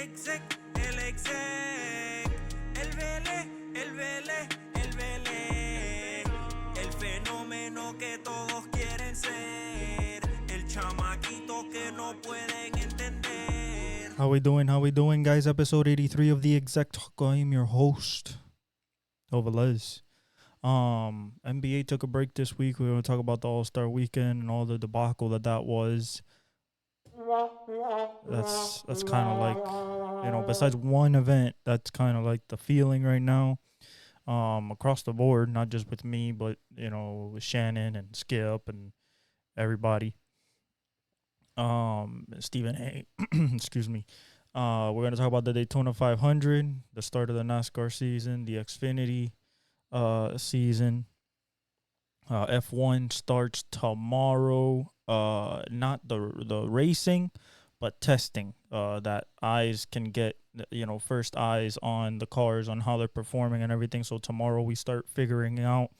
exec, el vele, el fenómeno que todos quieren ser, el chamaquito que no pueden entender. How we doing, guys? Episode 83 of the Exec Talk. I am your host, Ovalez. NBA took a break this week. We're going to talk about the All-Star Weekend and all the debacle that was. That's kind of like, besides one event, that's kind of like the feeling right now. Across the board, not just with me, but with Shannon and Skip and everybody. Stephen A. Excuse me. We're gonna talk about the Daytona 500, the start of the NASCAR season, the Xfinity season. F1 starts tomorrow. Not the racing, but testing. That eyes can get first eyes on the cars, on how they're performing and everything. So tomorrow we start figuring out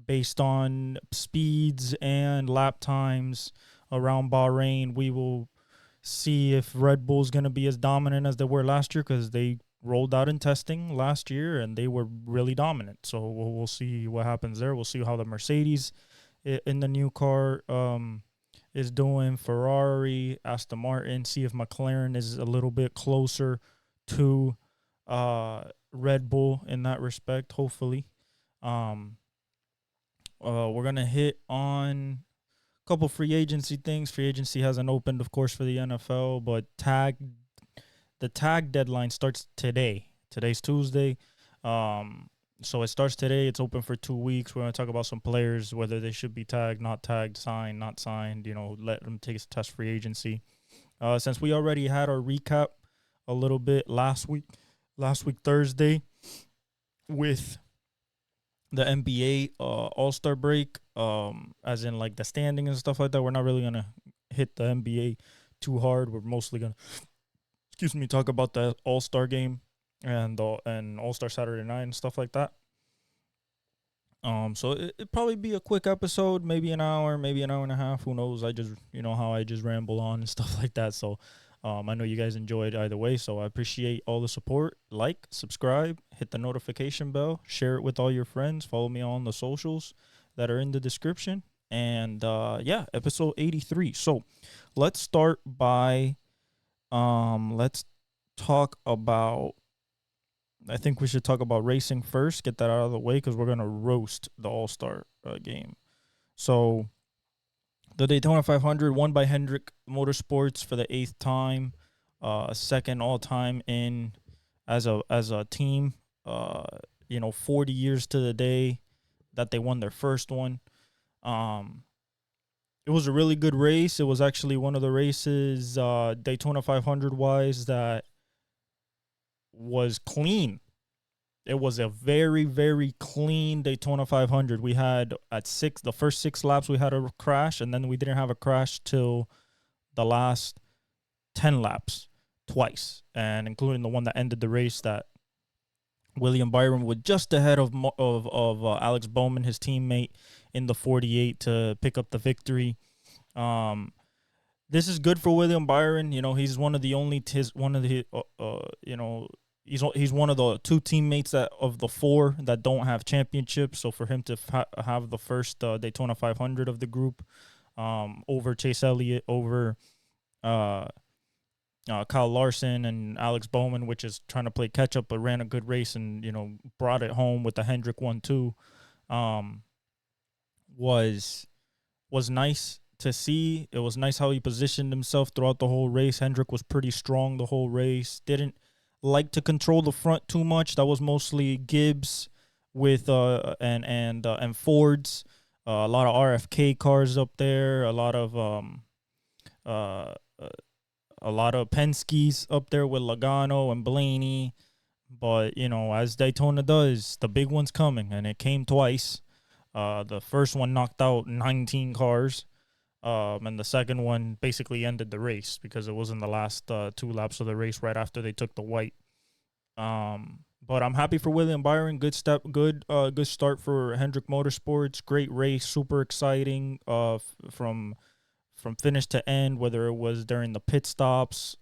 based on speeds and lap times around Bahrain. We will see if Red Bull's going to be as dominant as they were last year, because they rolled out in testing last year and they were really dominant. So we'll see what happens there. We'll see how the Mercedes in the new car is doing. Ferrari, Aston Martin, see if McLaren is a little bit closer to Red Bull in that respect, hopefully. We're going to hit on a couple free agency things. Free agency hasn't opened, of course, for the NFL, but the tag deadline starts today. Today's Tuesday. So it starts today. It's open for 2 weeks. We're going to talk about some players, whether they should be tagged, not tagged, signed, not signed, let them take a test free agency. Since we already had our recap a little bit last week Thursday, with the NBA All-Star break, as in like the standing and stuff like that, we're not really going to hit the NBA too hard. We're mostly going to talk about the All-Star game and All-Star Saturday night and stuff like that. So it'd probably be a quick episode, maybe an hour, maybe an hour and a half. Who knows? I just, how I just ramble on and stuff like that. So I know you guys enjoyed either way. So I appreciate all the support. Like, subscribe, hit the notification bell, share it with all your friends. Follow me on the socials that are in the description. And episode 83. So let's start by let's talk about, I think we should talk about racing first, get that out of the way, because we're going to roast the All-Star game. So the Daytona 500 won by Hendrick Motorsports for the 8th time, second all-time in as a team. 40 years to the day that they won their first one. It was a really good race. It was actually one of the races, Daytona 500-wise, that was clean. It was a very, very clean Daytona 500. We had the first 6 laps, we had a crash, and then we didn't have a crash till the last 10 laps twice, and including the one that ended the race, that William Byron was just ahead of Alex Bowman, his teammate, in the 48 to pick up the victory. This is good for William Byron. He's one of the only he's one of the 2 teammates of the 4 that don't have championships. So for him to have the first Daytona 500 of the group, over Chase Elliott, over Kyle Larson and Alex Bowman, which is trying to play catch up, but ran a good race and brought it home with the Hendrick 1-2, was nice to see. It was nice how he positioned himself throughout the whole race. Hendrick was pretty strong the whole race. Didn't like to control the front too much. That was mostly Gibbs with and Fords. A lot of RFK cars up there. A lot of Penske's up there with Logano and Blaney. But as Daytona does, the big one's coming, and it came twice. The first one knocked out 19 cars. And the second one basically ended the race because it was in the last 2 laps of the race right after they took the white. But I'm happy for William Byron. Good start for Hendrick Motorsports. Great race, super exciting. From from finish to end, whether it was during the pit stops,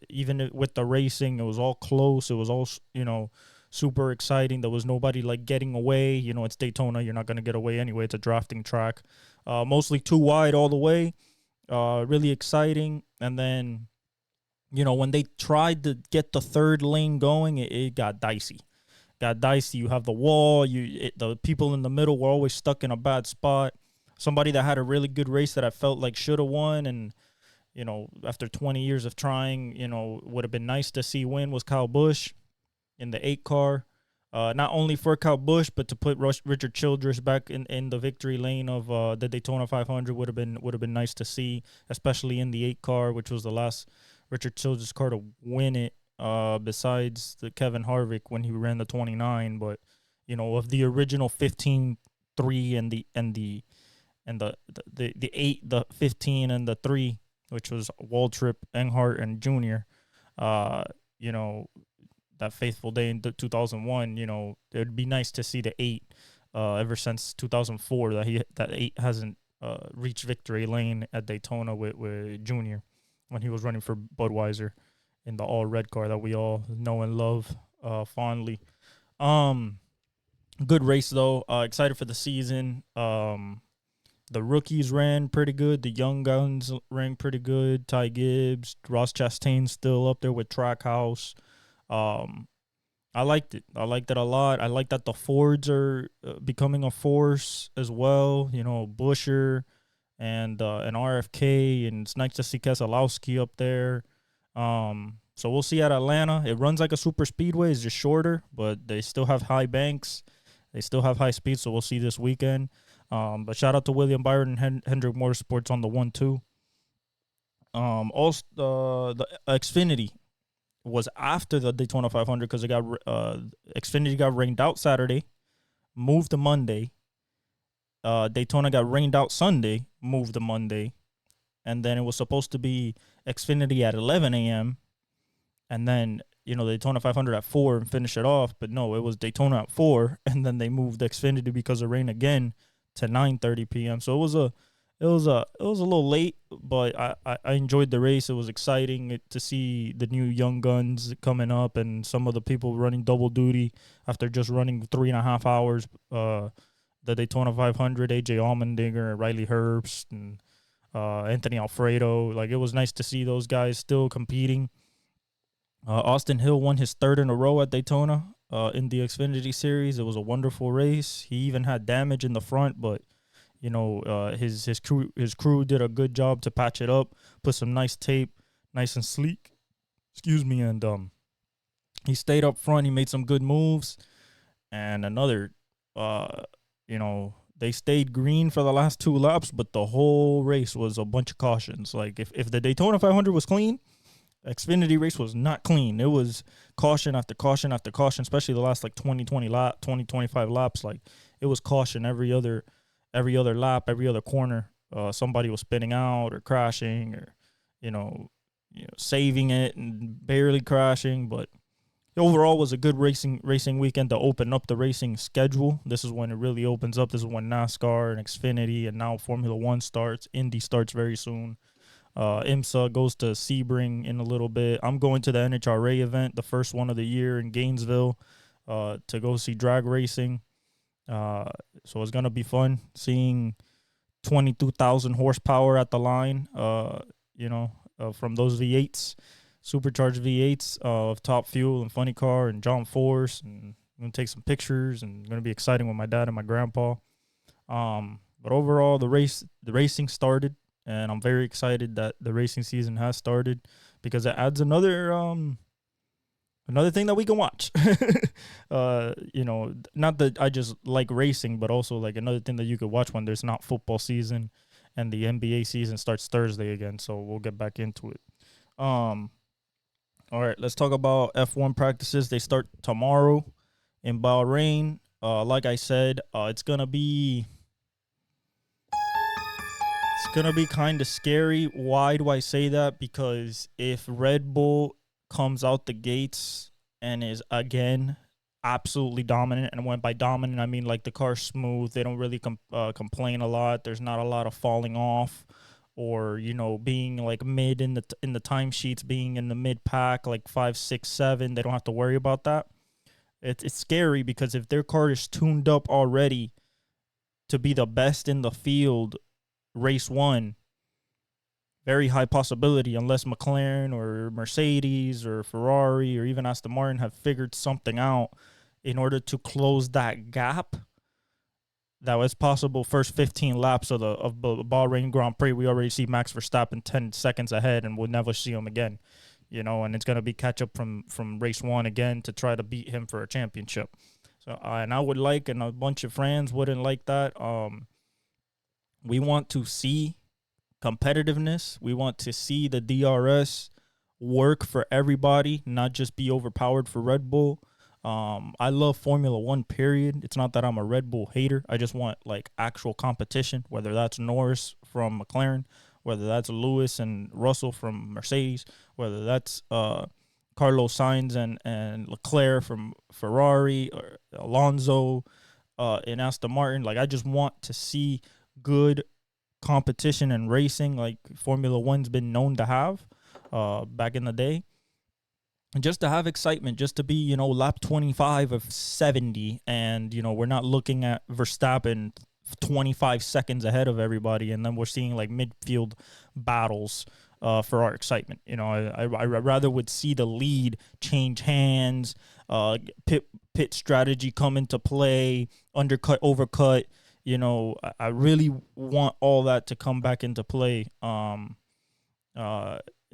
even with the racing, it was all close. It was all, super exciting. There was nobody like getting away. It's Daytona. You're not going to get away anyway. It's a drafting track. Mostly too wide all the way. Really exciting. And then, when they tried to get the third lane going, it got dicey. You have the wall. The people in the middle were always stuck in a bad spot. Somebody that had a really good race that I felt like should have won, and after 20 years of trying, would have been nice to see win was Kyle Busch in the 8 car. Not only for Kyle Busch, but to put Richard Childress back in the victory lane of the Daytona 500 would have been nice to see, especially in the 8 car, which was the last Richard Childress car to win it. Besides the Kevin Harvick when he ran the 29, but of the original 15-3 and the 8, the 15 and the 3, which was Waltrip, Earnhardt, and Junior. That faithful day in 2001. It'd be nice to see the 8. Ever since 2004, that 8 hasn't reached victory lane at Daytona with Junior when he was running for Budweiser in the all red car that we all know and love fondly. Good race though. Excited for the season. The rookies ran pretty good. The young guns ran pretty good. Ty Gibbs, Ross Chastain's still up there with Trackhouse. I liked it. I liked it a lot. I like that the Fords are becoming a force as well. Busher and RFK, and it's nice to see Keselowski up there. So we'll see at Atlanta. It runs like a super speedway. It's just shorter, but they still have high banks. They still have high speed, so we'll see this weekend. But shout out to William Byron and Hendrick Motorsports on the 1-2. Also, the Xfinity was after the Daytona 500 because Xfinity got rained out Saturday, moved to Monday. Daytona got rained out Sunday, moved to Monday. And then it was supposed to be Xfinity at 11 a.m. And then, Daytona 500 at 4 and finish it off. But no, it was Daytona at 4. And then they moved Xfinity because of rain again to 9:30 p.m. So it was a little late, but I enjoyed the race. It was exciting to see the new young guns coming up and some of the people running double duty after just running 3.5 hours. The Daytona 500, AJ Allmendinger, Riley Herbst, and Anthony Alfredo. Like, it was nice to see those guys still competing. Austin Hill won his 3rd in a row at Daytona in the Xfinity Series. It was a wonderful race. He even had damage in the front, but his crew did a good job to patch it up, put some nice tape, nice and sleek. And he stayed up front. He made some good moves, and another, they stayed green for the last 2 laps, but the whole race was a bunch of cautions. Like, if the Daytona 500 was clean, Xfinity race was not clean. It was caution after caution after caution, especially the last 25 laps. Like, it was caution every other lap, every other corner. Somebody was spinning out or crashing or, saving it and barely crashing. But overall was a good racing weekend to open up the racing schedule. This is when it really opens up. This is when NASCAR and Xfinity and now Formula One starts. Indy starts very soon. IMSA goes to Sebring in a little bit. I'm going to the NHRA event, the first one of the year in Gainesville, to go see drag racing. So it's going to be fun seeing 22,000 horsepower at the line, from those V8s, supercharged V8s of Top Fuel and Funny Car and John Force. And I'm going to take some pictures and going to be exciting with my dad and my grandpa. But overall, the racing started. And I'm very excited that the racing season has started because it adds another thing that we can watch. Not that I just like racing, but also like another thing that you could watch when there's not football season and the NBA season starts Thursday again. So we'll get back into it. All right, let's talk about F1 practices. They start tomorrow in Bahrain. Like I said, it's gonna be kind of scary. Why do I say that? Because if Red Bull comes out the gates and is again absolutely dominant, and when by dominant I mean like the car's smooth, they don't really complain a lot, there's not a lot of falling off or being like mid in the timesheets, being in the mid pack like 5, 6, 7. They don't have to worry about that. It's scary because if their car is tuned up already to be the best in the field, race one, very high possibility, unless McLaren or Mercedes or Ferrari or even Aston Martin have figured something out in order to close that gap. That was possible first 15 laps of the Bahrain Grand Prix. We already see Max Verstappen 10 seconds ahead, and we'll never see him again. And it's gonna be catch up from race one again to try to beat him for a championship. So and I would like, and a bunch of friends wouldn't like that. We want to see competitiveness. We want to see the DRS work for everybody, not just be overpowered for Red Bull. I love Formula One, period. It's not that I'm a Red Bull hater. I just want like actual competition, whether that's Norris from McLaren, whether that's Lewis and Russell from Mercedes, whether that's Carlos Sainz and Leclerc from Ferrari, or Alonso in Aston Martin. Like, I just want to see good competition and racing like Formula One's been known to have back in the day. And just to have excitement, just to be, lap 25 of 70, and, we're not looking at Verstappen 25 seconds ahead of everybody, and then we're seeing, like, midfield battles for our excitement. I rather would see the lead change hands, pit strategy come into play, undercut, overcut. I really want all that to come back into play.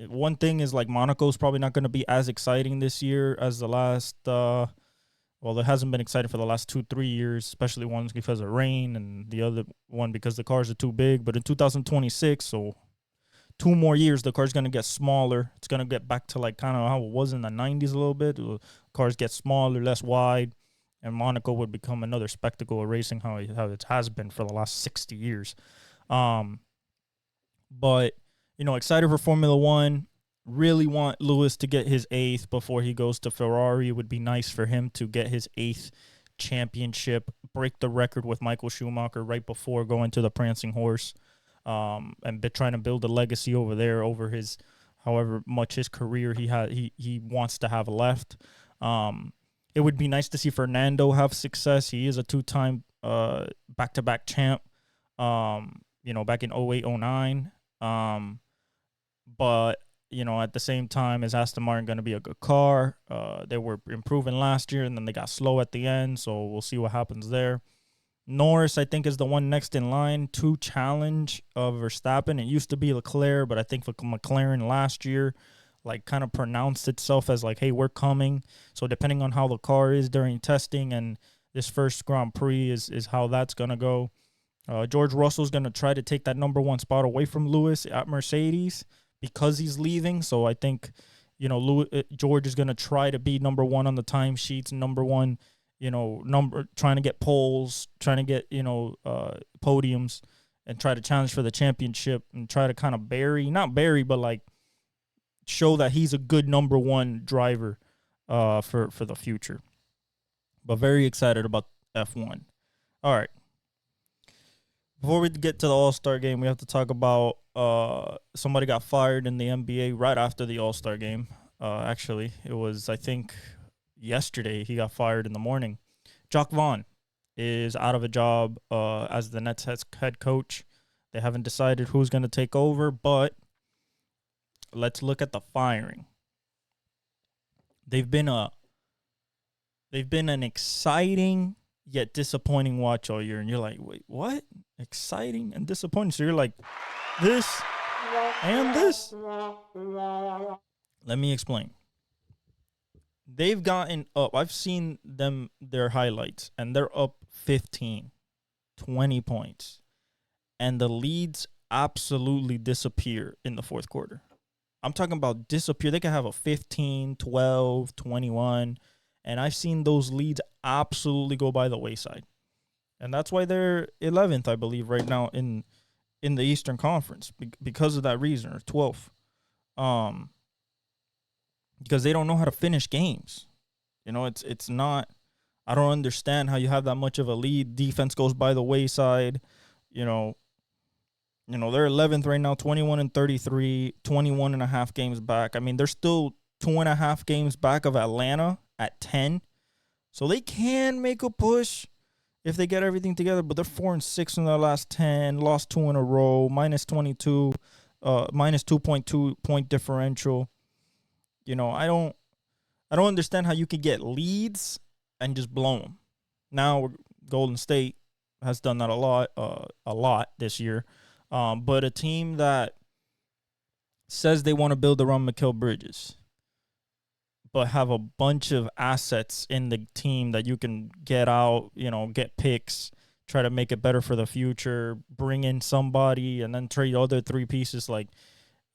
One thing is, like, Monaco's probably not going to be as exciting this year as the last, it hasn't been exciting for the last 2-3 years, especially ones because of rain, and the other one because the cars are too big. But in 2026, so 2 more years, the car's going to get smaller. It's going to get back to like kind of how it was in the 90s a little bit. The cars get smaller, less wide, and Monaco would become another spectacle of racing, how it has been for the last 60 years. But excited for Formula One. Really want Lewis to get his 8th before he goes to Ferrari. It would be nice for him to get his 8th championship, break the record with Michael Schumacher right before going to the Prancing Horse, and trying to build a legacy over there, over his however much his career he wants to have left. It would be nice to see Fernando have success. He is a 2-time back-to-back champ, back in 08, 09. But, at the same time, is Aston Martin going to be a good car? They were improving last year, and then they got slow at the end, so we'll see what happens there. Norris, I think, is the one next in line to challenge Verstappen. It used to be Leclerc, but I think McLaren last year, like, kind of pronounced itself as like, hey, we're coming. So depending on how the car is during testing and this first Grand Prix is how that's going to go. George Russell's going to try to take that number 1 spot away from Lewis at Mercedes because he's leaving. So I think, George is going to try to be number 1 on the timesheets, number 1, trying to get poles, trying to get, podiums, and try to challenge for the championship and try to kind of but like show that he's a good number 1 driver for the future. But very excited about F1. All right. Before we get to the All-Star game, we have to talk about somebody got fired in the NBA right after the All-Star game. Actually, it was, I think, yesterday he got fired in the morning. Jacques Vaughn is out of a job as the Nets head coach. They haven't decided who's going to take over, but let's look at the firing. They've been an exciting yet disappointing watch all year, and you're like, wait, what? Exciting and disappointing. So you're like, this and this. Let me explain. They've gotten up. I've seen their highlights, and they're up 15, 20 points. And the leads absolutely disappear in the fourth quarter. I'm talking about disappear. They can have a 15, 12, 21. And I've seen those leads absolutely go by the wayside. And that's why they're 11th, I believe, right now in the Eastern Conference because of that reason, or 12th. Because they don't know how to finish games. It's not, I don't understand how you have that much of a lead. Defense goes by the wayside. They're 11th right now, 21-33, 21 and a half games back. I mean, they're still 2.5 games back of Atlanta at 10. So they can make a push if they get everything together, but they're 4-6 in their last 10, lost 2 in a row, minus 22, minus 2.2 point differential. I don't understand how you could get leads and just blow them. Now Golden State has done that a lot this year. But a team that says they want to build around Mikal Bridges, but have a bunch of assets in the team that you can get out, get picks, try to make it better for the future, bring in somebody, and then trade other three pieces. Like,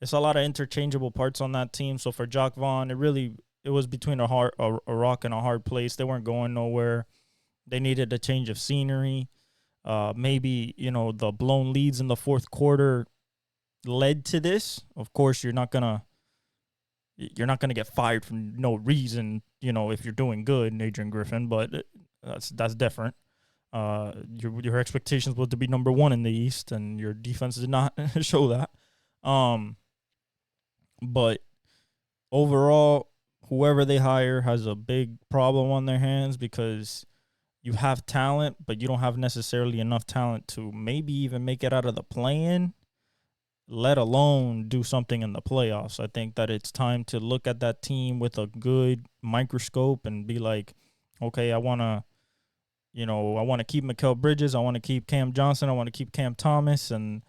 it's a lot of interchangeable parts on that team. So for Jacque Vaughn, it was between a rock and a hard place. They weren't going nowhere. They needed a change of scenery. Maybe, the blown leads in the fourth quarter led to this. Of course, you're not gonna get fired for no reason, if you're doing good, Adrian Griffin. But that's different. Your expectations was to be number one in the East, and your defense did not show that. But overall, whoever they hire has a big problem on their hands because you have talent, but you don't have necessarily enough talent to maybe even make it out of the play-in, let alone do something in the playoffs. I think that it's time to look at that team with a good microscope and be like, okay, I want to keep Mikal Bridges, I want to keep Cam Johnson, I want to keep Cam Thomas and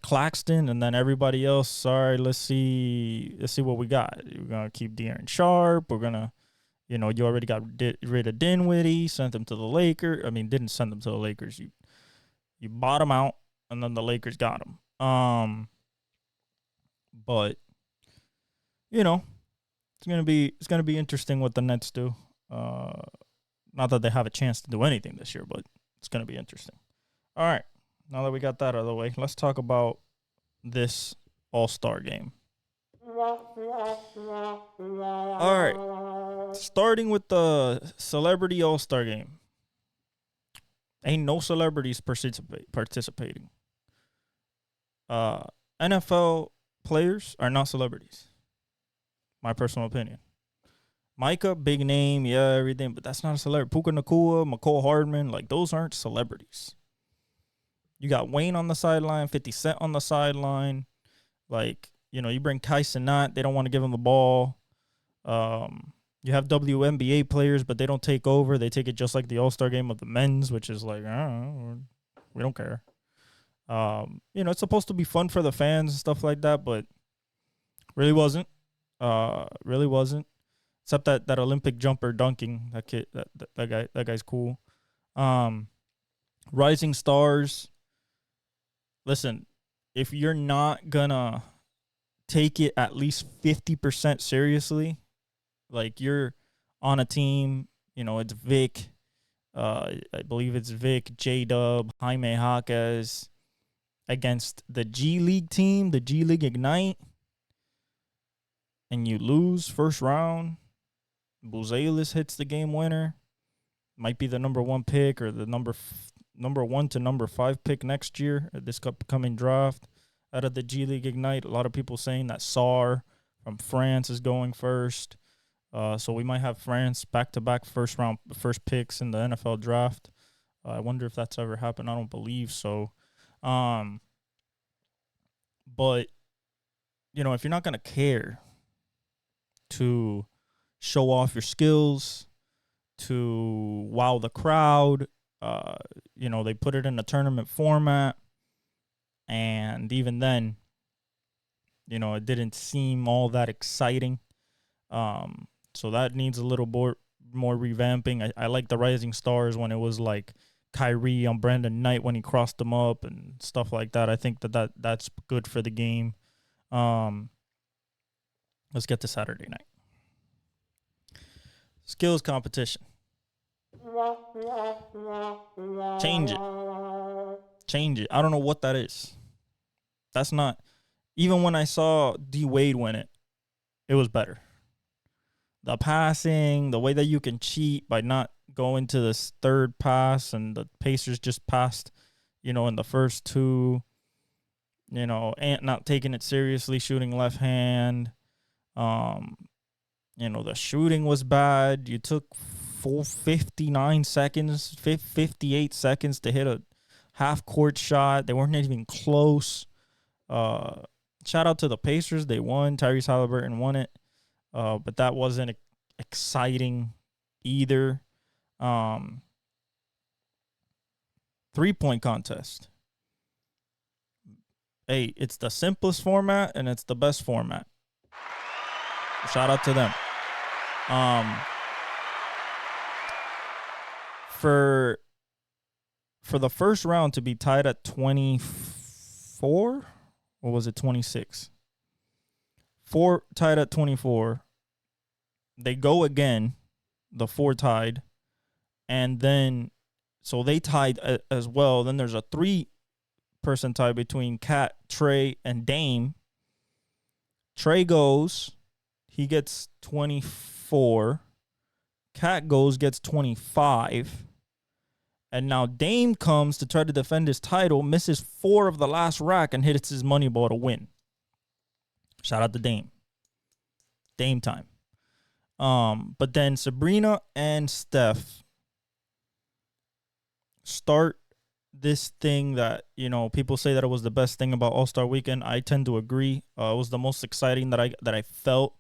Claxton, and then everybody else. Sorry, let's see what we got. We're gonna keep De'Aaron Sharp. We're gonna, you already got rid of Dinwiddie, sent him to the Lakers. I mean, didn't send him to the Lakers. You bought him out, and then the Lakers got him. But it's gonna be interesting what the Nets do. Not that they have a chance to do anything this year, but it's gonna be interesting. All right. Now that we got that out of the way, let's talk about this All-Star game. All right. Starting with the Celebrity All-Star game. Ain't no celebrities participating. NFL players are not celebrities. My personal opinion. Micah, big name, yeah, everything, but that's not a celebrity. Puka Nacua, McCole Hardman, like, those aren't celebrities. You got Wayne on the sideline, 50 Cent on the sideline. Like, you bring Kai Cenat, they don't want to give him the ball. You have WNBA players, but they don't take over. They take it just like the All-Star game of the men's, which is like, I don't know, we don't care. It's supposed to be fun for the fans and stuff like that, but really wasn't. Really wasn't. Except that Olympic jumper dunking, that kid, that guy's cool. Rising stars. Listen, if you're not gonna take it at least 50% seriously, like, you're on a team, it's Vic, I believe it's Vic, J-Dub, Jaime Jaquez against the G League team, the G League Ignite, and you lose first round. Buzelis hits the game winner. Might be the number one pick or the number 1 to number 5 pick next year at this upcoming draft out of the G League Ignite. A lot of people saying that Sarr from France is going first. So we might have France back-to-back first picks in the NFL draft. I wonder if that's ever happened. I don't believe so. But, if you're not going to care to show off your skills, to wow the crowd, they put it in a tournament format, and even then, it didn't seem all that exciting. So that needs a little more revamping. I like the Rising Stars when it was like Kyrie on Brandon Knight when he crossed them up and stuff like that. I think that's good for the game. Let's get to Saturday night. Skills competition. Change it. I don't know what that is. That's not. Even when I saw D Wade win it, it was better. The passing, the way that you can cheat by not going to this third pass, and the Pacers just passed, in the first two. Ant not taking it seriously, shooting left hand. The shooting was bad. You took 59 seconds, 58 seconds to hit a half court shot. They weren't even close. Shout out to the Pacers. They won. Tyrese Halliburton won it. But that wasn't exciting either. 3-point contest. Hey, it's the simplest format and it's the best format. Shout out to them. For the first round to be tied at 24, or was it 26? Tied at 24. They go again, the 4 tied, and then so they tied as well. Then there's a 3-person tie between Cat, Trey, and Dame. Trey goes, he gets 24. Cat goes, gets 25. And now Dame comes to try to defend his title, misses 4 of the last rack, and hits his money ball to win. Shout out to Dame. Dame time. But then Sabrina and Steph start this thing that, people say that it was the best thing about All-Star Weekend. I tend to agree. It was the most exciting that I felt.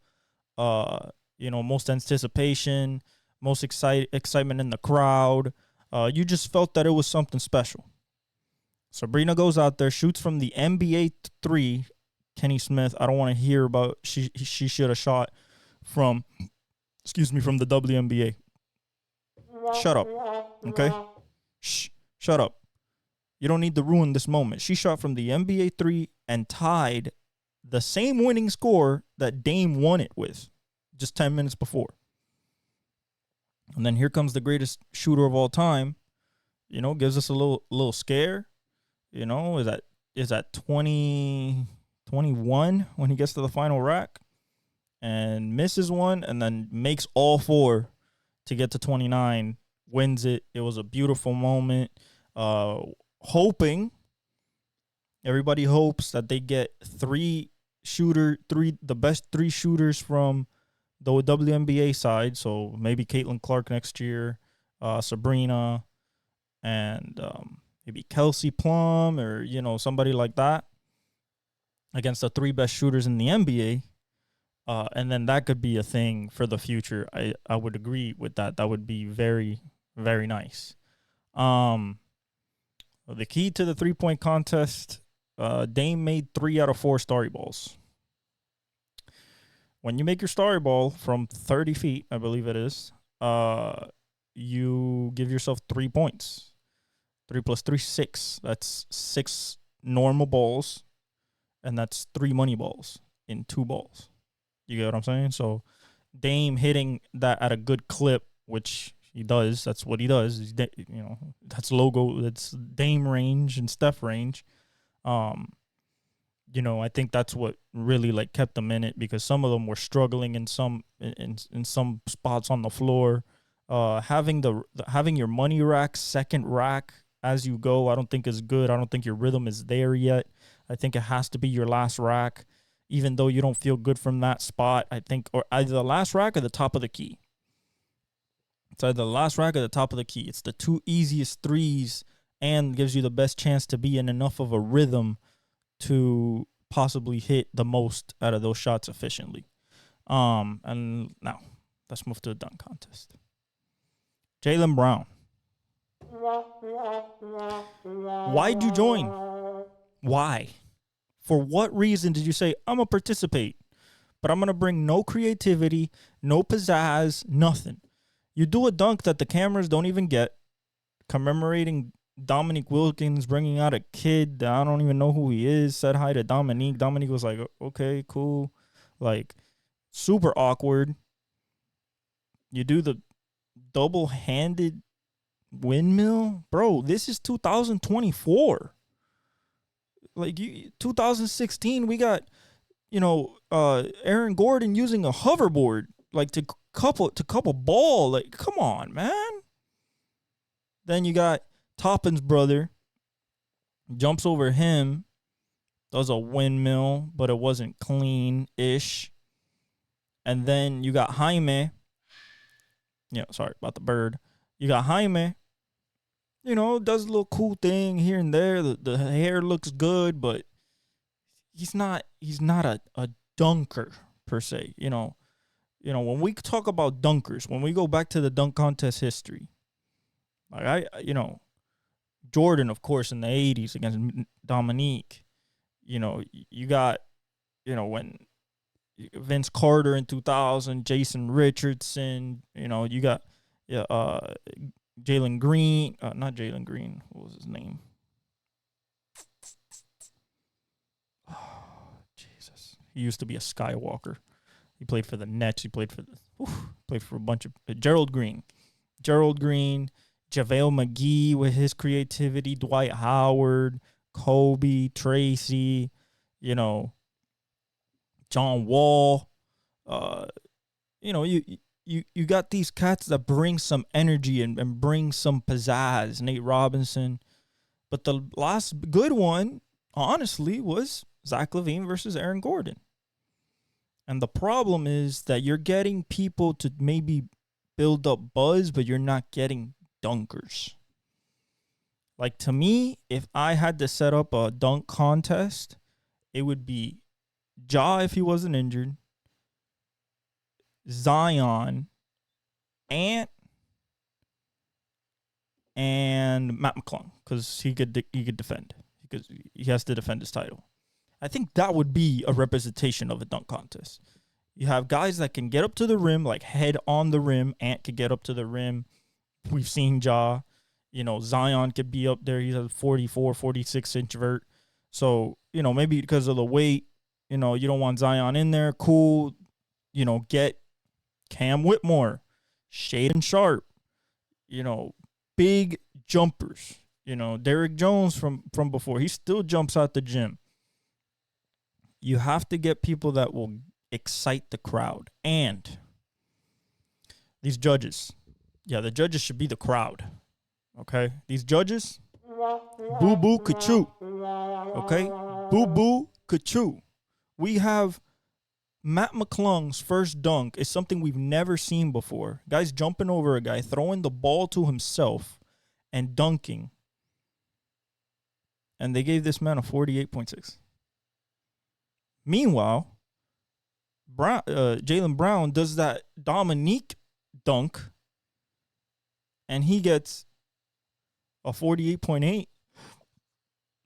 Most anticipation, most excitement in the crowd. You just felt that it was something special. Sabrina goes out there, shoots from the NBA 3. Kenny Smith, I don't want to hear about she should have shot from the WNBA. Shut up, okay? Shh, shut up. You don't need to ruin this moment. She shot from the NBA 3 and tied the same winning score that Dame won it with just 10 minutes before. And then here comes the greatest shooter of all time. Gives us a little scare. Is at 21 when he gets to the final rack and misses one, and then makes all 4 to get to 29, wins it. It was a beautiful moment. Everybody hopes that they get the best 3 shooters from the WNBA side. So maybe Caitlin Clark next year, Sabrina, and maybe Kelsey Plum, or somebody like that, against the 3 best shooters in the NBA. And then that could be a thing for the future. I would agree with that. That would be very, very nice. The key to the 3-point contest, Dame made 3 out of 4 starry balls. When you make your starry ball from 30 feet, I believe it is, you give yourself 3 points. 3 plus 3, 6. That's 6 normal balls, and that's 3 money balls in 2 balls. You get what I'm saying? So Dame hitting that at a good clip, which he does. That's what he does. That's Dame range and Steph range. I think that's what really kept them in it, because some of them were struggling in some spots on the floor. Having your money rack, second rack as you go, I don't think is good. I don't think your rhythm is there yet. I think it has to be your last rack, even though you don't feel good from that spot. I think, or either the last rack or the top of the key. It's either the last rack or the top of the key. It's the 2 easiest threes and gives you the best chance to be in enough of a rhythm to possibly hit the most out of those shots efficiently. And now let's move to the dunk contest. Jaylen Brown. Why'd you join? Why? For what reason did you say, I'm going to participate, but I'm going to bring no creativity, no pizzazz, nothing? You do a dunk that the cameras don't even get, commemorating Dominique Wilkins bringing out a kid that I don't even know who he is, said hi to Dominique. Dominique was like, okay, cool. Super awkward. You do the double-handed windmill. Bro, this is 2024. 2016, we got, Aaron Gordon using a hoverboard, to couple ball. Come on, man. Then you got Toppin's brother, jumps over him does a windmill, but it wasn't clean-ish. And then you got Jaime. Sorry about the bird. You got Jaime, does a little cool thing here and there. The hair looks good, but he's not a dunker per se. When we talk about dunkers, when we go back to the dunk contest history, like Jordan, of course, in the 80s against Dominique, you got, when Vince Carter in 2000, Jason Richardson, you got Jalen Green, not Jalen Green, what was his name? Oh, Jesus. He used to be a Skywalker. He played for the Nets. He played for a bunch of Gerald Green, JaVale McGee with his creativity, Dwight Howard, Kobe, Tracy, John Wall. You got these cats that bring some energy and bring some pizzazz. Nate Robinson. But the last good one, honestly, was Zach LaVine versus Aaron Gordon. And the problem is that you're getting people to maybe build up buzz, but you're not getting dunkers. Like, to me, if I had to set up a dunk contest, it would be Ja if he wasn't injured, Zion, Ant, and Matt McClung, because he could defend, because he has to defend his title. I think that would be a representation of a dunk contest. You have guys that can get up to the rim, like head on the rim. Ant could get up to the rim. We've seen Ja. Zion could be up there. He's a 44, 46-inch vert. So, maybe because of the weight, you don't want Zion in there. Cool. Get Cam Whitmore, Shaedon Sharpe, big jumpers. Derrick Jones from before. He still jumps out the gym. You have to get people that will excite the crowd. And these judges, the judges should be the crowd. Okay? These judges, boo-boo ka-choo. Okay? Boo-boo ka-choo. We have Matt McClung's first dunk is something we've never seen before. Guys jumping over a guy, throwing the ball to himself, and dunking. And they gave this man a 48.6. Meanwhile, Jaylen Brown does that Dominique dunk, and he gets a 48.8.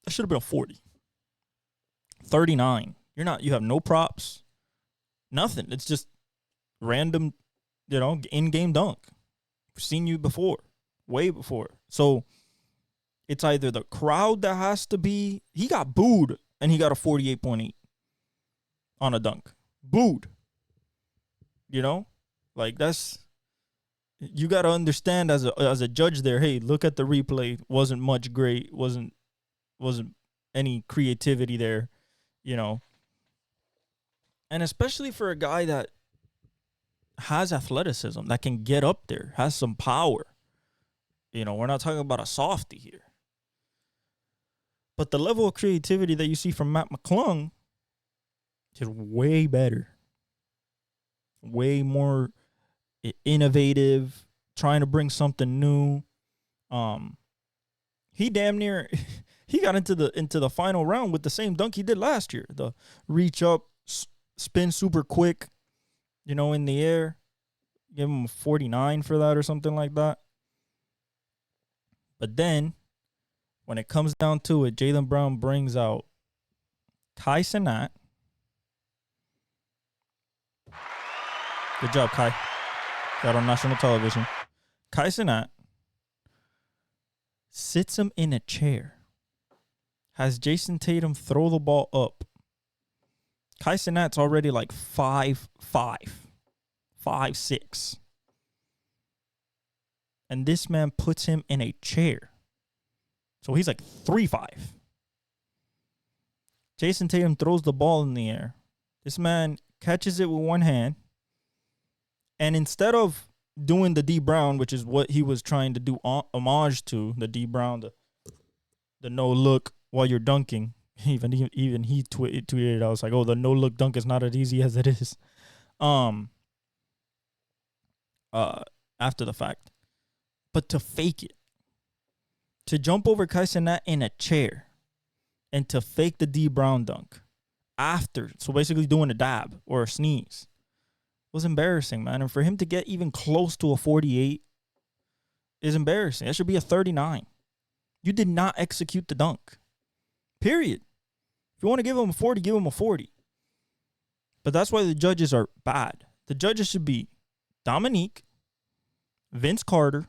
That should have been a 40. 39. You have no props, nothing. It's just random, in-game dunk. I've seen you before, way before. So it's either the crowd that has to be. He got booed, and he got a 48.8 on a dunk. Booed. That's, you got to understand as a judge there, hey, look at the replay. Wasn't much great. Wasn't any creativity there, And especially for a guy that has athleticism, that can get up there, has some power. We're not talking about a softie here. But the level of creativity that you see from Matt McClung is way better. Way more innovative, trying to bring something new. He damn near he got into the final round with the same dunk he did last year. The reach up, spin super quick, in the air. Give him a 49 for that or something like that. But then, when it comes down to it, Jaylen Brown brings out Kai Cenat. Good job, Kai. Got on national television. Kai Cenat sits him in a chair. Has Jason Tatum throw the ball up. Kai Cenat's already like 5'5", 5'6". And this man puts him in a chair. So he's like 3'5". Jason Tatum throws the ball in the air. This man catches it with one hand. And instead of doing the D Brown, which is what he was trying to do homage to, the D Brown, the no look while you're dunking, Even he tweeted. I was like, oh, the no look dunk is not as easy as it is. Um. After the fact, but to fake it, to jump over Kai Cenat in a chair, and to fake the D Brown dunk after, so basically doing a dab or a sneeze, was embarrassing, man. And for him to get even close to a 48 is embarrassing. That should be a 39. You did not execute the dunk. Period. If you want to give him a 40, give him a 40. But that's why the judges are bad. The judges should be Dominique, Vince Carter,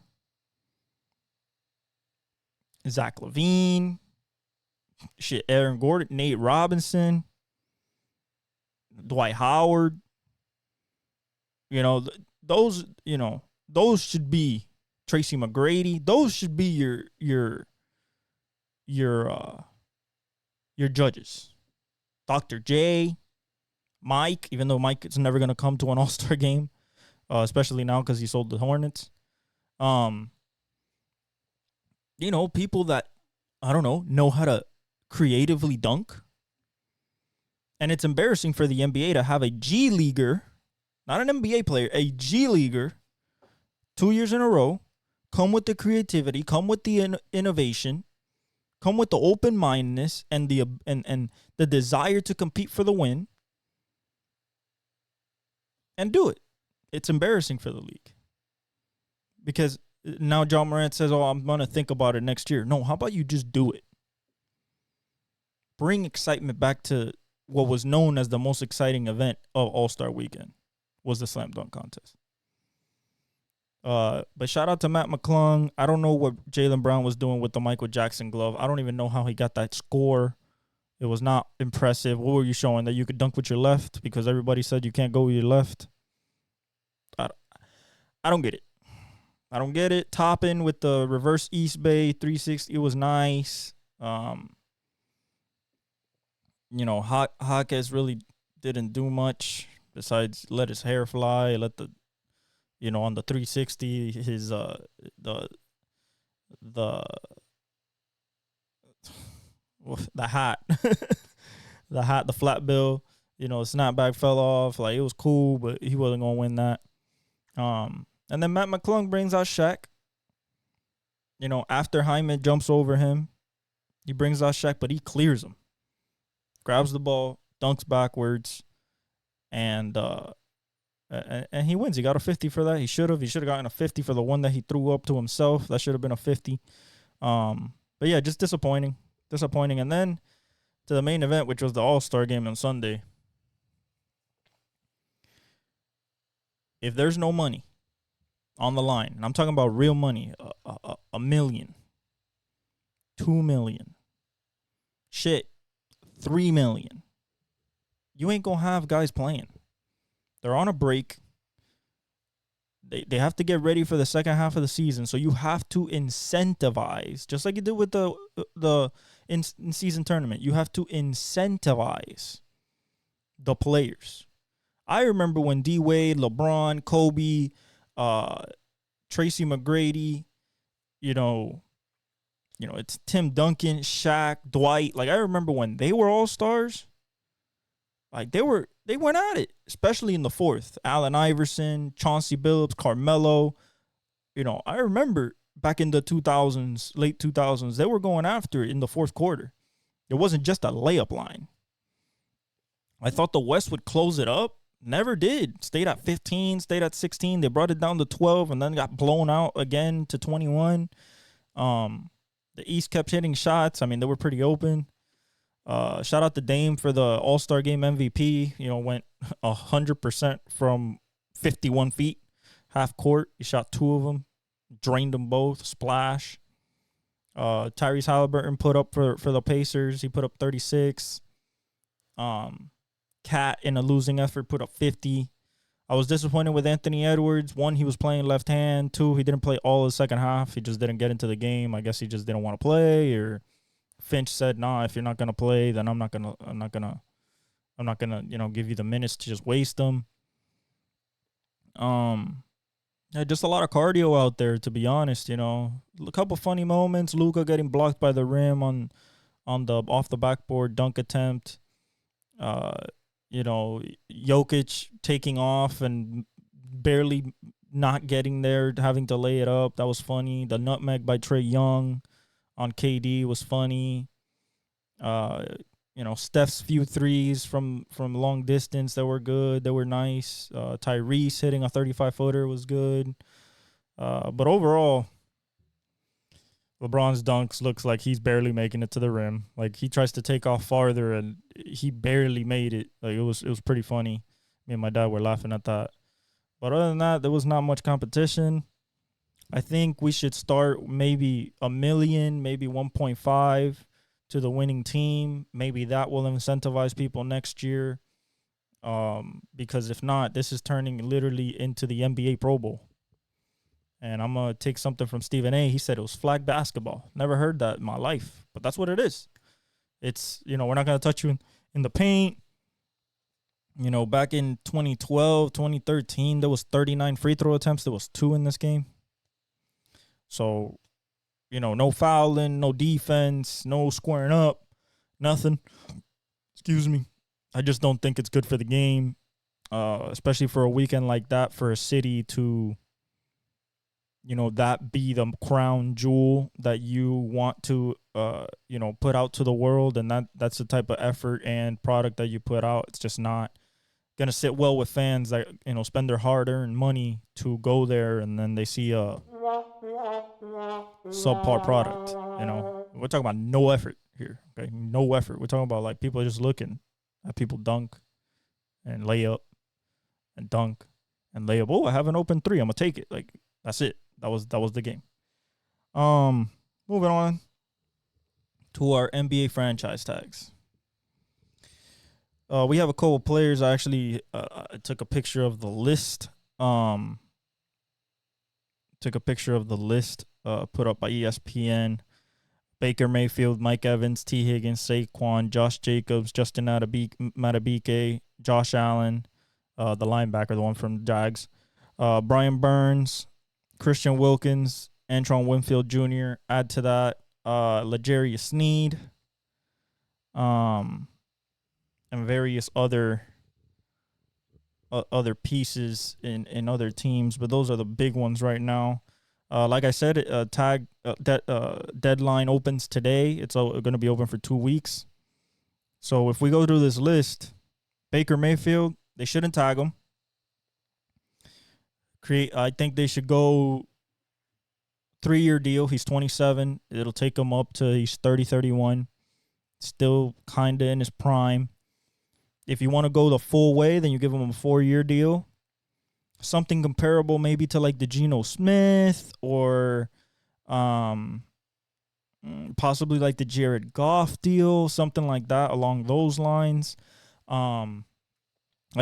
Zach LaVine, Aaron Gordon, Nate Robinson, Dwight Howard. Those should be Tracy McGrady. Those should be your judges. Dr. J, Mike, even though Mike is never going to come to an All-Star game, especially now because he sold the Hornets. People that, I don't know how to creatively dunk. And it's embarrassing for the NBA to have a G Leaguer, not an NBA player, a G Leaguer, 2 years in a row, come with the creativity, come with the innovation, come with the open-mindedness and the desire to compete for the win, and do it. It's embarrassing for the league. Because now John Morant says, oh, I'm going to think about it next year. No, how about you just do it? Bring excitement back to what was known as the most exciting event of All-Star Weekend, was the slam dunk contest. But shout out to Matt McClung. I don't know what Jaylen Brown was doing with the Michael Jackson glove. I don't even know how he got that score. It was not impressive. What were you showing? That you could dunk with your left because everybody said you can't go with your left? I don't get it. I don't get it. Topping with the reverse East Bay 360. It was nice. Jaquez really didn't do much besides let his hair fly, let the, on the 360, his, the hat, the flat bill, snapback fell off. Like, it was cool, but he wasn't going to win that. And then Matt McClung brings out Shaq. After Hyman jumps over him, he brings out Shaq, but he clears him. Grabs the ball, dunks backwards, and he wins. He got a 50 for that. He should have gotten a 50 for the one that he threw up to himself. That should have been a 50. But yeah, just disappointing. And then to the main event, which was the All-Star game on Sunday. If there's no money on the line, and I'm talking about real money, $1 million, $2 million, $3 million, you ain't gonna have guys playing. They're on a break. They have to get ready for the second half of the season, so you have to incentivize, just like you did with the in-season tournament. You have to incentivize the players. I remember when D Wade, LeBron, Kobe, Tracy McGrady, it's Tim Duncan, Shaq, Dwight. Like, I remember when they were all stars. Like, they went at it, especially in the fourth. Allen Iverson, Chauncey Billups, Carmelo. I remember back in the 2000s, late 2000s, they were going after it in the fourth quarter. It wasn't just a layup line. I thought the West would close it up. Never did. Stayed at 15, stayed at 16. They brought it down to 12 and then got blown out again to 21. The East kept hitting shots. I mean, they were pretty open. Shout out to Dame for the All-Star Game MVP. Went 100% from 51 feet, half court. He shot 2 of them, drained them both, splash. Tyrese Halliburton put up for the Pacers. He put up 36. Cat, in a losing effort, put up 50. I was disappointed with Anthony Edwards. 1, he was playing left hand. 2, he didn't play all the second half. He just didn't get into the game. I guess he just didn't want to play, or Finch said, "Nah, if you're not gonna play, then I'm not gonna, give you the minutes to just waste them." Yeah, just a lot of cardio out there, to be honest. A couple funny moments. Luka getting blocked by the rim on on the off the backboard dunk attempt. Uh, Jokic taking off and barely not getting there, having to lay it up. That was funny. The nutmeg by Trae Young on KD was funny. Uh, Steph's few threes from long distance that were good. They were nice. Tyrese hitting a 35-footer was good. But overall, LeBron's dunks looks like he's barely making it to the rim. Like he tries to take off farther and he barely made it. Like it was pretty funny. Me and my dad were laughing at that. But other than that, there was not much competition. I think we should start maybe $1 million, maybe 1.5 to the winning team. Maybe that will incentivize people next year. Because if not, this is turning literally into the NBA Pro Bowl. And I'm going to take something from Stephen A. He said it was flag basketball. Never heard that in my life, but that's what it is. It's, we're not going to touch you in the paint. Back in 2012, 2013, there was 39 free throw attempts. There was 2 in this game. So, no fouling, no defense, no squaring up, nothing. Excuse me. I just don't think it's good for the game, especially for a weekend like that, for a city to, that be the crown jewel that you want to, put out to the world. And that's the type of effort and product that you put out. It's just not going to sit well with fans that, spend their hard-earned money to go there and then they see a subpar product. We're talking about no effort here. Okay, no effort. We're talking about like people just looking at people dunk and lay up and dunk and lay up. Oh, I have an open 3. I'm gonna take it. Like that's it. That was the game. Moving on to our NBA franchise tags. We have a couple players. I actually took a picture of the list. Took a picture of the list put up by ESPN. Baker Mayfield, Mike Evans, T. Higgins, Saquon, Josh Jacobs, Justin Matabike, Josh Allen, the linebacker, the one from Jags, Brian Burns, Christian Wilkins, Antron Winfield Jr. Add to that L'Jarius Sneed, and various other pieces in other teams, but those are the big ones right now. Like I said, deadline opens today. It's going to be open for 2 weeks. So if we go through this list, Baker Mayfield, they shouldn't tag him. I think they should go 3-year deal. He's 27. It'll take him up to he's 30, 31. Still kind of in his prime. If you want to go the full way, then you give him a 4-year deal. Something comparable maybe to like the Geno Smith or possibly like the Jared Goff deal, something like that along those lines. I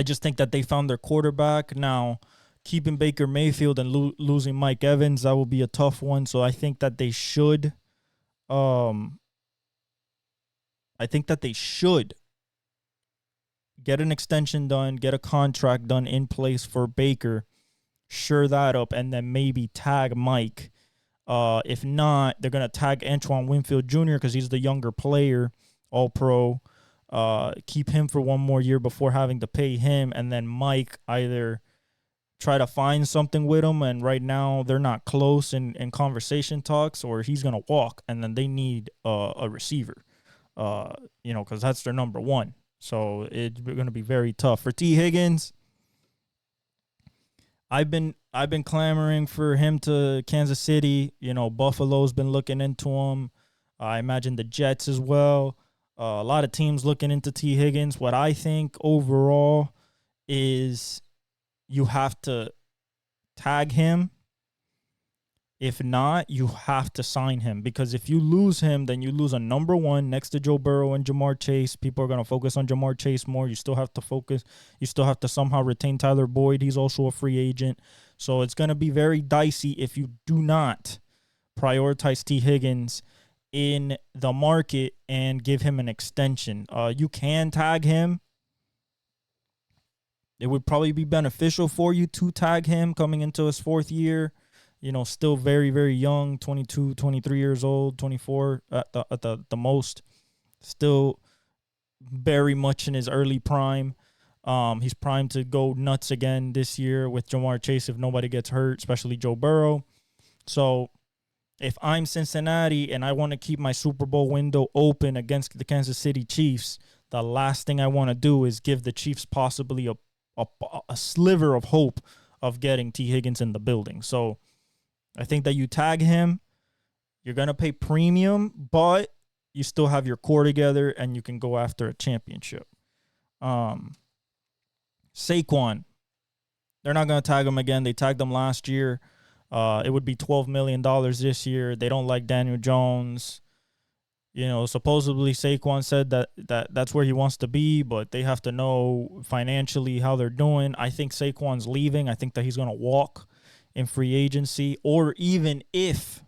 just think that they found their quarterback. Now, keeping Baker Mayfield and losing Mike Evans, that will be a tough one. So I think that they should get an extension done, get a contract done in place for Baker, sure that up, and then maybe tag Mike. If not, they're going to tag Antron Winfield Jr. because he's the younger player, all-pro. Keep him for 1 more year before having to pay him, and then Mike either try to find something with him, and right now they're not close in conversation talks, or he's going to walk, and then they need a receiver, because that's their number one. So it's going to be very tough for T. Higgins. I've been clamoring for him to Kansas City. Buffalo's been looking into him. I imagine the Jets as well. A lot of teams looking into T. Higgins. What I think overall is you have to tag him. If not, you have to sign him, because if you lose him, then you lose a number 1 next to Joe Burrow and Jamar Chase. People are going to focus on Jamar Chase more. You still have to focus. You still have to somehow retain Tyler Boyd. He's also a free agent. So it's going to be very dicey if you do not prioritize T. Higgins in the market and give him an extension. You can tag him. It would probably be beneficial for you to tag him coming into his 4th year. Still very, very young, 22, 23 years old, 24 at the most. Still very much in his early prime. He's primed to go nuts again this year with Jamar Chase if nobody gets hurt, especially Joe Burrow. So if I'm Cincinnati and I want to keep my Super Bowl window open against the Kansas City Chiefs, the last thing I want to do is give the Chiefs possibly a sliver of hope of getting T. Higgins in the building. So I think that you tag him, you're going to pay premium, but you still have your core together and you can go after a championship. Saquon, they're not going to tag him again. They tagged him last year. It would be $12 million this year. They don't like Daniel Jones. You know, supposedly Saquon said that's where he wants to be, but they have to know financially how they're doing. I think Saquon's leaving. I think that he's going to walk in free agency, or even if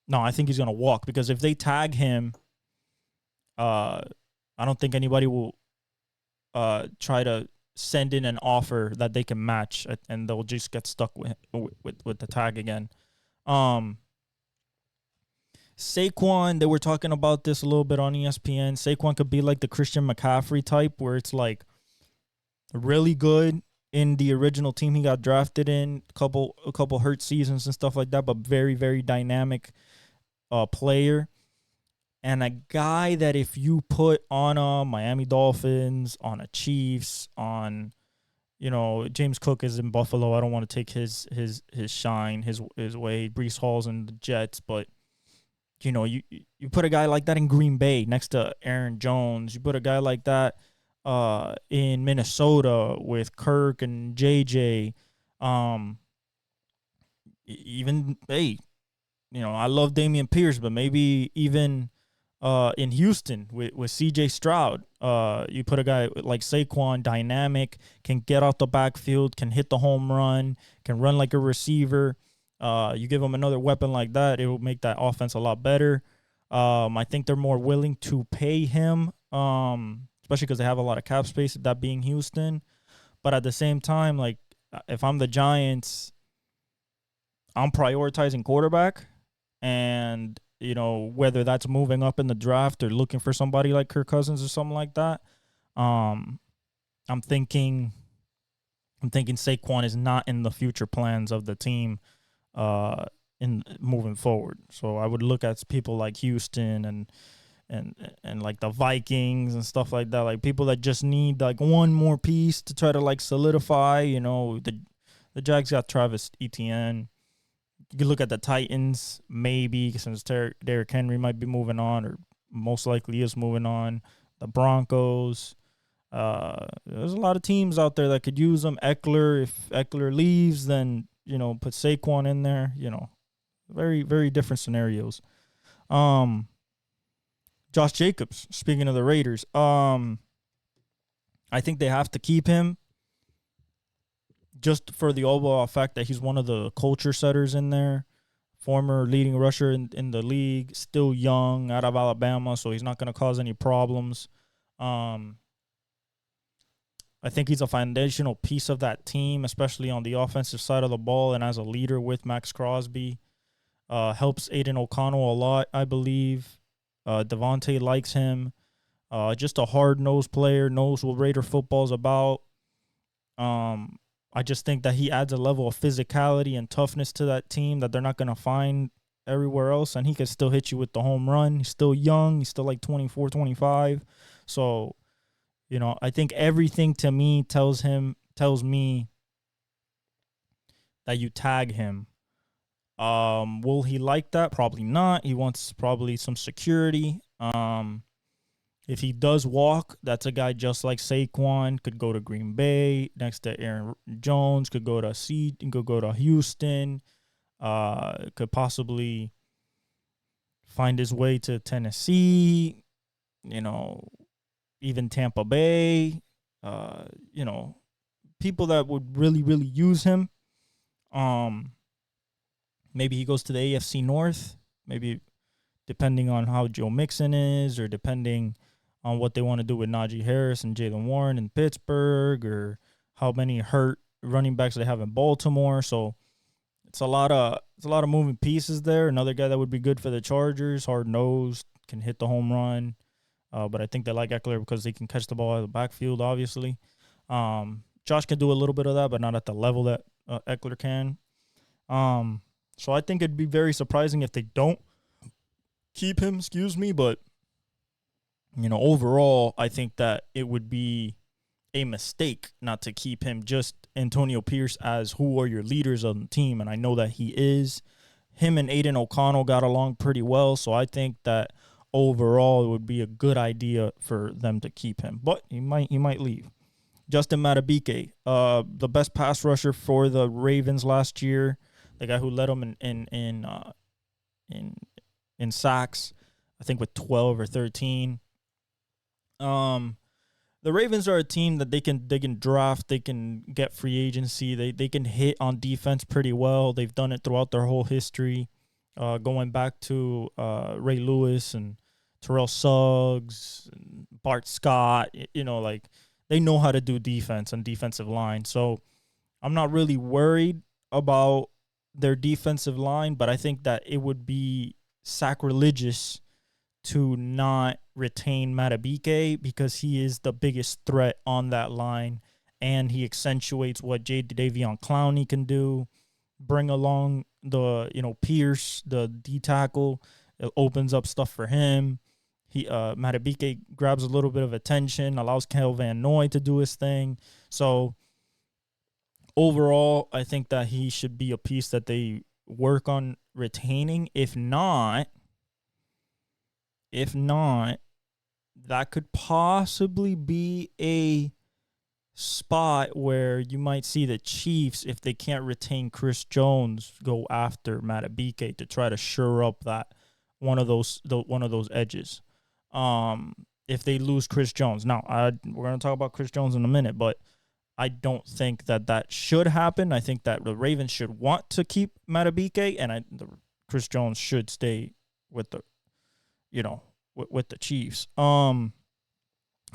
no, I think he's going to walk, because if they tag him, I don't think anybody will try to send in an offer that they can match, and they'll just get stuck with the tag again. Saquon, they were talking about this a little bit on ESPN. Saquon could be like the Christian McCaffrey type, where it's like really good in the original team he got drafted in, a couple hurt seasons and stuff like that, but very, very dynamic player. And a guy that if you put on a Miami Dolphins, on a Chiefs, on, you know, James Cook is in Buffalo. I don't want to take his shine, his way. Breece Hall's in the Jets, but you know, you put a guy like that in Green Bay next to Aaron Jones. You put a guy like that in Minnesota with Kirk and JJ. Even, hey, you know, I love Dameon Pierce, but maybe even in Houston with CJ Stroud, you put a guy like Saquon, dynamic, can get out the backfield, can hit the home run, can run like a receiver. You give him another weapon like that, it will make that offense a lot better. I think they're more willing to pay him, especially because they have a lot of cap space, that being Houston. But at the same time, like, if I'm the Giants, I'm prioritizing quarterback. And, you know, whether that's moving up in the draft or looking for somebody like Kirk Cousins or something like that, I'm thinking Saquon is not in the future plans of the team in moving forward. So I would look at people like Houston and like the Vikings and stuff like that, like people that just need like one more piece to try to like solidify. You know, the Jags got Travis Etienne. You can look at the Titans, maybe, since Derrick Henry might be moving on, or most likely is moving on. The Broncos. There's a lot of teams out there that could use them. Eckler, if Eckler leaves, then, you know, put Saquon in there. You know, very, very different scenarios. Josh Jacobs, speaking of the Raiders, I think they have to keep him just for the overall fact that he's one of the culture setters in there. Former leading rusher in the league, still young, out of Alabama, so he's not going to cause any problems. I think he's a foundational piece of that team, especially on the offensive side of the ball, and as a leader with Max Crosby. Helps Aiden O'Connell a lot, I believe. Devontae likes him. Just a hard-nosed player, knows what Raider football's about. I just think that he adds a level of physicality and toughness to that team that they're not going to find everywhere else, and he can still hit you with the home run. He's still young. He's still like 24, 25. So, you know, I think everything to me tells me that you tag him. Will he like that? Probably not. He wants probably some security. If he does walk, that's a guy just like Saquon, could go to Green Bay next to Aaron Jones, could go to Houston, could possibly find his way to Tennessee, you know, even Tampa Bay, you know, people that would really, really use him. Maybe he goes to the AFC North, maybe depending on how Joe Mixon is, or depending on what they want to do with Najee Harris and Jaylen Warren in Pittsburgh, or how many hurt running backs they have in Baltimore. So it's a lot of moving pieces there. Another guy that would be good for the Chargers, hard-nosed, can hit the home run. But I think they like Eckler because they can catch the ball out of the backfield, obviously. Josh can do a little bit of that, but not at the level that Eckler can. So I think it'd be very surprising if they don't keep him, but, overall, I think that it would be a mistake not to keep him. Just Antonio Pierce as who are your leaders on the team, and I know that he is. Him and Aiden O'Connell got along pretty well, so I think that overall it would be a good idea for them to keep him. But he might leave. Justin Madubuike, the best pass rusher for the Ravens last year, the guy who led them in sacks, I think with 12 or 13. The Ravens are a team that they can draft, they can get free agency, they can hit on defense pretty well. They've done it throughout their whole history, going back to Ray Lewis and Terrell Suggs, and Bart Scott. Like they know how to do defense and defensive line. So I'm not really worried about their defensive line, but I think that it would be sacrilegious to not retain Madubuike because he is the biggest threat on that line, and he accentuates what Davion Clowney can do. Bring along the Pierce, the D tackle. It opens up stuff for him. Madubuike grabs a little bit of attention, allows Kel Van Noy to do his thing. So overall, I think that he should be a piece that they work on retaining. If not, that could possibly be a spot where you might see the Chiefs, if they can't retain Chris Jones, go after Madubuike to try to shore up that one of those edges. If they lose Chris Jones. Now, we're going to talk about Chris Jones in a minute, but I don't think that should happen. I think that the Ravens should want to keep Madubuike, and Chris Jones should stay with the with the Chiefs.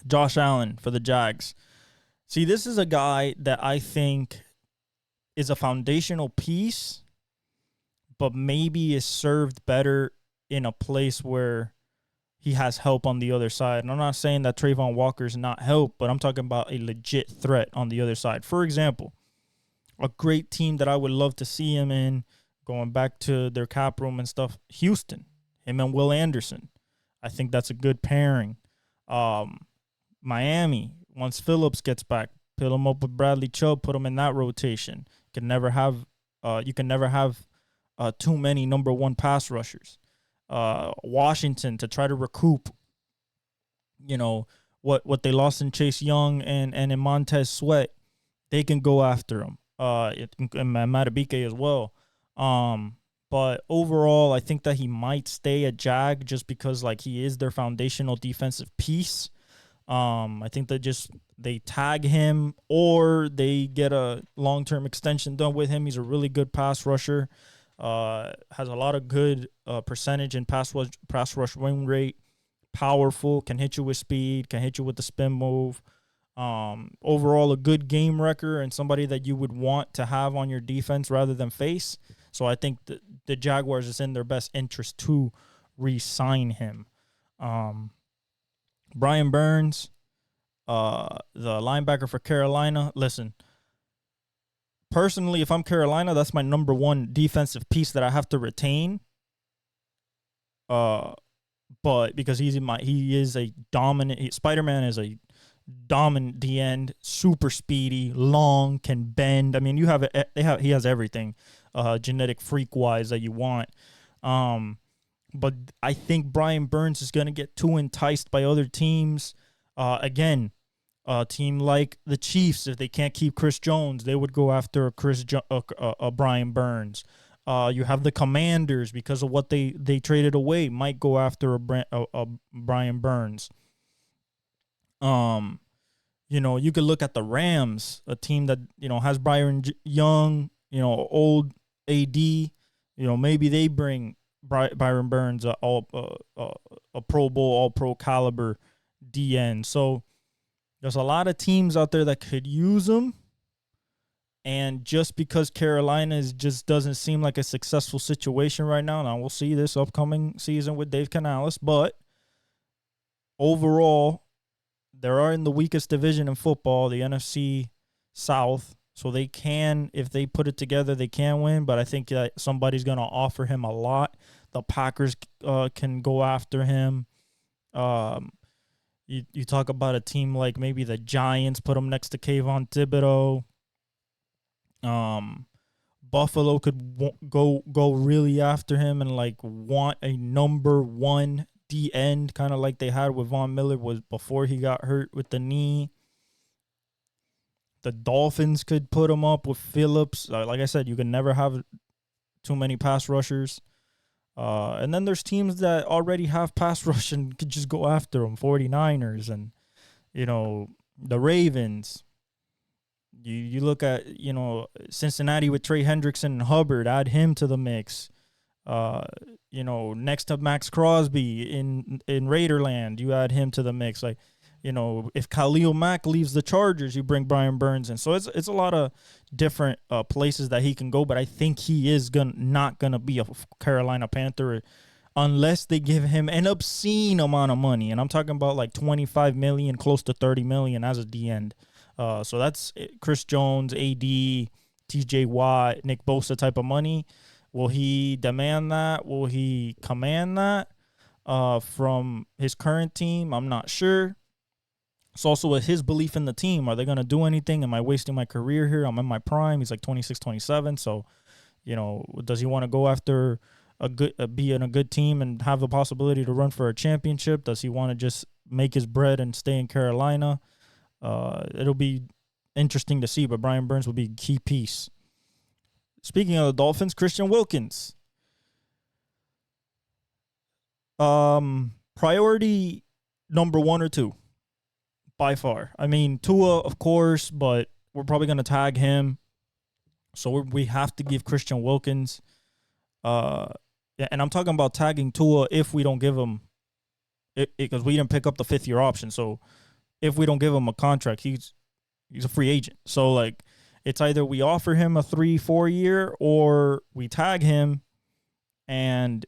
Josh Allen for the Jags. See, this is a guy that I think is a foundational piece, but maybe is served better in a place where he has help on the other side. And I'm not saying that Trayvon Walker's not help, but I'm talking about a legit threat on the other side. For example, a great team that I would love to see him in, going back to their cap room and stuff, Houston. Him and Will Anderson. I think that's a good pairing. Miami, once Phillips gets back, put him up with Bradley Chubb, put him in that rotation. You can never have too many number one pass rushers. Washington, to try to recoup, what they lost in Chase Young and in Montez Sweat, they can go after him. And Madubuike as well. But overall, I think that he might stay a Jag just because he is their foundational defensive piece. I think that they tag him or they get a long-term extension done with him. He's a really good pass rusher. Has a lot of good percentage in pass rush win rate. Powerful, can hit you with speed, can hit you with the spin move. Overall, a good game wrecker and somebody that you would want to have on your defense rather than face. So I think the Jaguars is in their best interest to re-sign him. Brian Burns, the linebacker for Carolina. Listen, personally, if I'm Carolina, that's my number one defensive piece that I have to retain. But because he is a dominant. Spider-Man is a dominant D end, super speedy, long, can bend. I mean, he has everything, genetic freak wise that you want. But I think Brian Burns is gonna get too enticed by other teams. Again, a team like the Chiefs, if they can't keep Chris Jones, they would go after a Brian Burns. You have the Commanders, because of what they traded away, might go after a Brian Burns. You could look at the Rams, a team that has Byron Young, old AD. Maybe they bring Byron Burns, a Pro Bowl, All Pro caliber DN. So there's a lot of teams out there that could use him, And just because Carolina just doesn't seem like a successful situation right now, now we'll see this upcoming season with Dave Canales, but overall, they are in the weakest division in football, the NFC South. So they can, if they put it together, they can win. But I think that somebody's going to offer him a lot. The Packers can go after him. You talk about a team like maybe the Giants, put him next to Kayvon Thibodeau. Buffalo could go really after him and like want a number one D end, kind of like they had with Von Miller was before he got hurt with the knee. The Dolphins could put him up with Phillips. Like I said, you can never have too many pass rushers. And then there's teams that already have pass rush and could just go after them. 49ers and, the Ravens. You look at, Cincinnati with Trey Hendrickson and Hubbard, add him to the mix. Next to Max Crosby in Raiderland, you add him to the mix. Like, if Khalil Mack leaves the Chargers, you bring Brian Burns in. So it's a lot of different places that he can go, but I think he is not gonna be a Carolina Panther unless they give him an obscene amount of money. And I'm talking about like $25 million, close to $30 million as a D end. So that's Chris Jones, AD, TJ Watt, Nick Bosa type of money. Will he demand that? Will he command that from his current team? I'm not sure. It's also with his belief in the team. Are they going to do anything? Am I wasting my career here? I'm in my prime. He's like 26, 27. So, does he want to go after be in a good team and have the possibility to run for a championship? Does he want to just make his bread and stay in Carolina? It'll be interesting to see, but Brian Burns will be a key piece. Speaking of the Dolphins, Christian Wilkins. Priority number 1 or 2, by far. I mean, Tua, of course, but we're probably going to tag him. So we have to give Christian Wilkins. And I'm talking about tagging Tua if we don't give him, because we didn't pick up the 5th-year option. So if we don't give him a contract, he's a free agent. So, like, it's either we offer him a 3-4 year or we tag him and,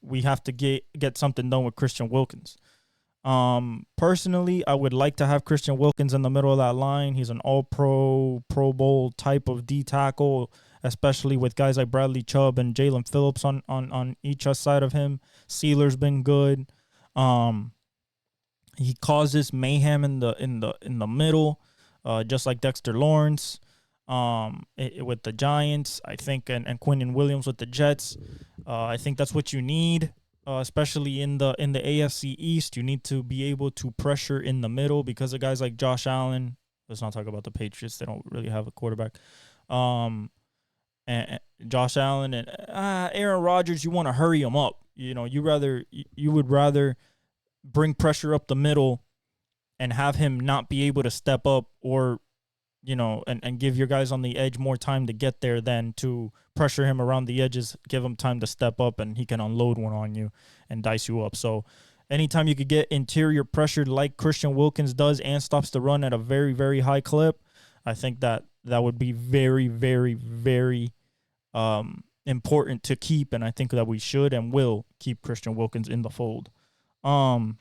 we have to get something done with Christian Wilkins. Personally, I would like to have Christian Wilkins in the middle of that line. He's an all-pro, Pro Bowl type of D tackle, especially with guys like Bradley Chubb and Jalen Phillips on each side of him. Sealer's been good. He causes mayhem in the middle, just like Dexter Lawrence with the Giants, I think, and Quinnen Williams with the Jets. I think that's what you need, especially in the AFC East. You need to be able to pressure in the middle because of guys like Josh Allen. Let's not talk about the Patriots; they don't really have a quarterback. And Josh Allen and Aaron Rodgers, you want to hurry them up. You would rather bring pressure up the middle and have him not be able to step up or, and give your guys on the edge more time to get there than to pressure him around the edges, give him time to step up and he can unload one on you and dice you up. So anytime you could get interior pressure like Christian Wilkins does and stops the run at a very, very high clip, I think that would be very, very, very important to keep. And I think that we should and will keep Christian Wilkins in the fold. And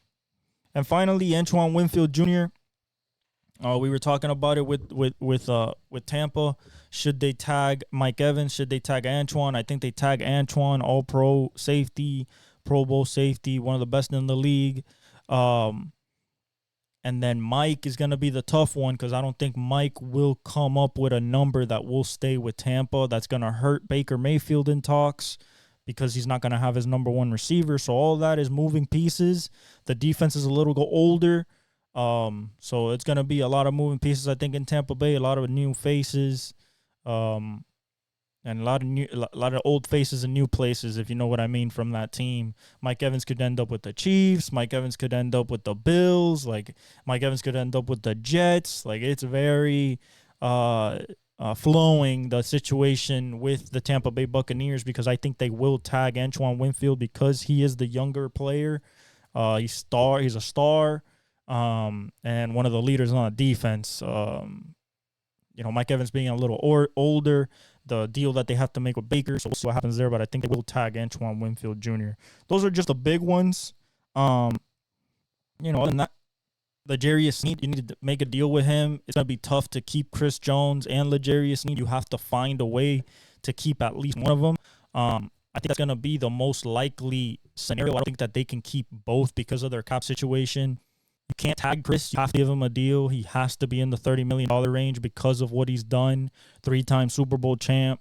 finally, Antoine Winfield Jr. We were talking about it with Tampa. Should they tag Mike Evans? Should they tag Antoine? I think they tag Antoine, all-pro safety, Pro Bowl safety, one of the best in the league. And then Mike is going to be the tough one because I don't think Mike will come up with a number that will stay with Tampa. That's going to hurt Baker Mayfield in talks, because he's not going to have his number one receiver. So all that is moving pieces. The defense is a little older. So it's going to be a lot of moving pieces, I think, in Tampa Bay, a lot of new faces, and a lot of old faces in new places, if you know what I mean, from that team. Mike Evans could end up with the Chiefs. Mike Evans could end up with the Bills. Like, Mike Evans could end up with the Jets. Like, it's very flowing, the situation with the Tampa Bay Buccaneers, because I think they will tag Antoine Winfield because he is the younger player. He's a star, and one of the leaders on the defense. Mike Evans being a little older, the deal that they have to make with Baker. So we'll see what happens there. But I think they will tag Antoine Winfield Jr. Those are just the big ones. Other than that, L'Jarius Sneed, you need to make a deal with him. It's going to be tough to keep Chris Jones and L'Jarius Sneed. You have to find a way to keep at least one of them. I think that's going to be the most likely scenario. I don't think that they can keep both because of their cap situation. You can't tag Chris. You have to give him a deal. He has to be in the $30 million range because of what he's done. 3-time Super Bowl champ.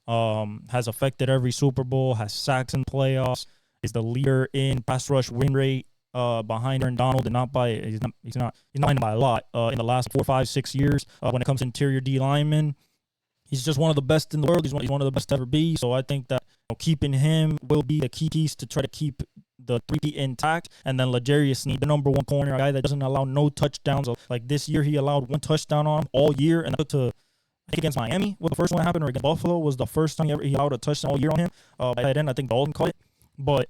Has affected every Super Bowl. Has sacks in playoffs. Is the leader in pass rush win rate behind Aaron Donald, and not by he's not behind him by a lot in the last 4, 5, 6 years when it comes to interior D linemen. He's just one of the best in the world. He's one of the best to ever be. So I think that keeping him will be the key piece to try to keep the 3 intact. And then L'Jarius Sneed, the number 1 corner, a guy that doesn't allow no touchdowns. Like this year, he allowed 1 touchdown on him all year, and to I think against Miami was the first one that happened, or against Buffalo was the first time he allowed a touchdown all year on him. By then, I think Dalton caught it. But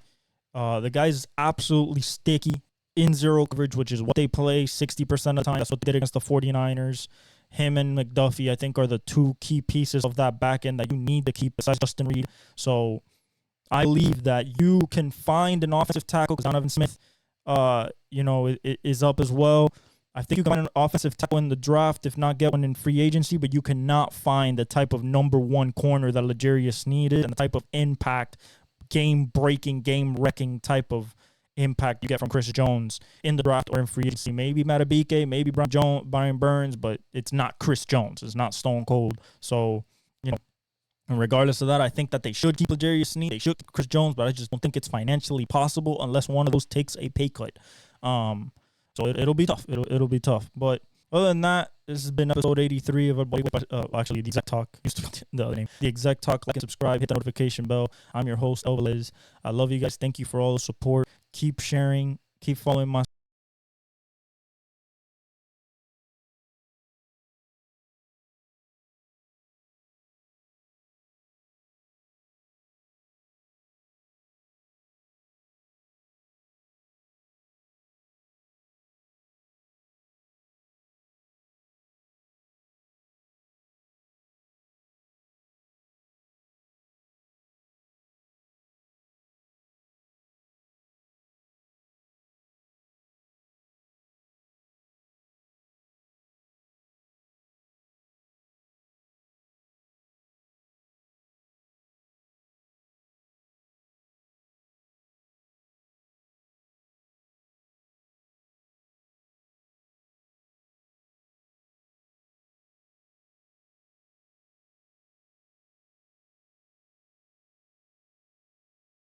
the guy's absolutely sticky in zero coverage, which is what they play 60% of the time. That's what they did against the 49ers. Him and McDuffie, I think, are the 2 key pieces of that back end that you need to keep besides Justin Reed. So I believe that you can find an offensive tackle because Donovan Smith, is up as well. I think you can find an offensive tackle in the draft, if not get one in free agency, but you cannot find the type of number 1 corner that L'Jarius needed and the type of impact, game-breaking, game-wrecking type of impact you get from Chris Jones in the draft or in free agency. Maybe Matabike, maybe Brian Burns, but it's not Chris Jones. It's not Stone Cold. So, and regardless of that, I think that they should keep L'Jarius Sneed. They should keep Chris Jones, but I just don't think it's financially possible unless one of those takes a pay cut. So it'll be tough. It'll be tough. But other than that, this has been episode 83 of actually the Exec Talk. Used to be the other name. The Exec Talk. Like and subscribe. Hit the notification bell. I'm your host, Elvis. I love you guys. Thank you for all the support. Keep sharing. Keep following my